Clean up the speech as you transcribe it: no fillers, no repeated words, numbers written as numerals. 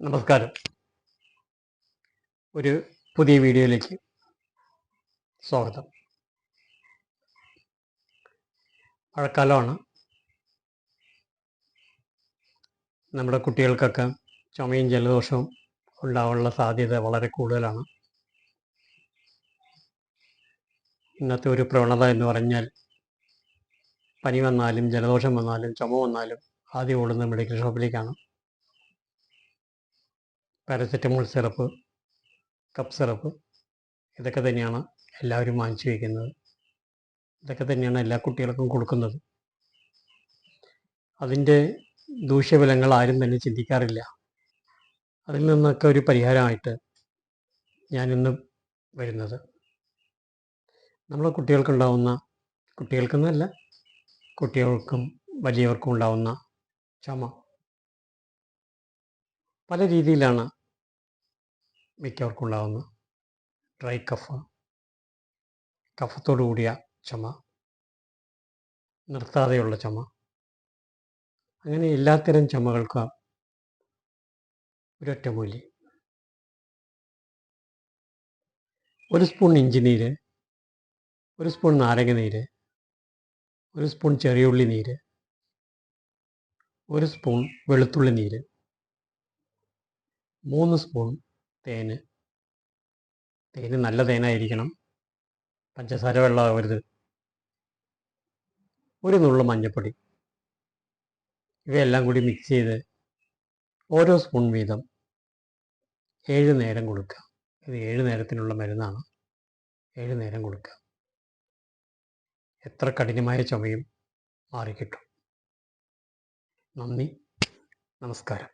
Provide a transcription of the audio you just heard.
നമസ്കാരം. ഒരു പുതിയ വീഡിയോയിലേക്ക് സ്വാഗതം. മഴക്കാലമാണ്. നമ്മുടെ കുട്ടികൾക്കൊക്കെ ചുമയും ജലദോഷവും ഉണ്ടാവാനുള്ള സാധ്യത വളരെ കൂടുതലാണ്. ഇന്നത്തെ ഒരു പ്രവണത എന്ന് പറഞ്ഞാൽ പനി വന്നാലും ജലദോഷം വന്നാലും ചുമ വന്നാലും ആദ്യം ഓടുന്ന മെഡിക്കൽ ഷോപ്പിലേക്കാണ്. പാരസെറ്റമോൾ സിറപ്പ്, കപ്പ് സിറപ്പ് ഇതൊക്കെ തന്നെയാണ് എല്ലാവരും വാങ്ങിച്ചു വയ്ക്കുന്നത്. ഇതൊക്കെ തന്നെയാണ് എല്ലാ കുട്ടികൾക്കും കൊടുക്കുന്നത്. അതിൻ്റെ ദൂഷ്യഫലങ്ങൾ ആരും തന്നെ ചിന്തിക്കാറില്ല. അതിൽ നിന്നൊക്കെ ഒരു പരിഹാരമായിട്ട് ഞാനിന്ന് വരുന്നത് നമ്മളെ കുട്ടികൾക്കെന്നല്ല കുട്ടികൾക്കും വലിയവർക്കും ഉണ്ടാവുന്ന ചുമ പല രീതിയിലാണ് മിക്കവർക്കും ഉണ്ടാകുന്നത്. ഡ്രൈ കഫ്, കഫത്തോടു കൂടിയ ചുമ, നിർത്താതെയുള്ള ചുമ, അങ്ങനെ എല്ലാത്തരം ചുമകൾക്കും ഒരൊറ്റമൂലി. ഒരു സ്പൂൺ ഇഞ്ചിനീര്, ഒരു സ്പൂൺ നാരങ്ങ നീര്, ഒരു സ്പൂൺ ചെറിയുള്ളി നീര്, ഒരു സ്പൂൺ വെളുത്തുള്ളി നീര്, 3 സ്പൂൺ തേന്. തേന് നല്ല തേനായിരിക്കണം, പഞ്ചസാര വെള്ളമാവരുത്. ഒരു നുള്ളു മഞ്ഞൾപ്പൊടി. ഇവയെല്ലാം കൂടി മിക്സ് ചെയ്ത് ഓരോ സ്പൂൺ വീതം 7 നേരം കൊടുക്കുക. ഇത് 7 നേരത്തിനുള്ള മരുന്നാണ്. 7 നേരം കൊടുക്കുക. എത്ര കഠിനമായ ചുമയും മാറിക്കിട്ടും. നന്ദി, നമസ്കാരം.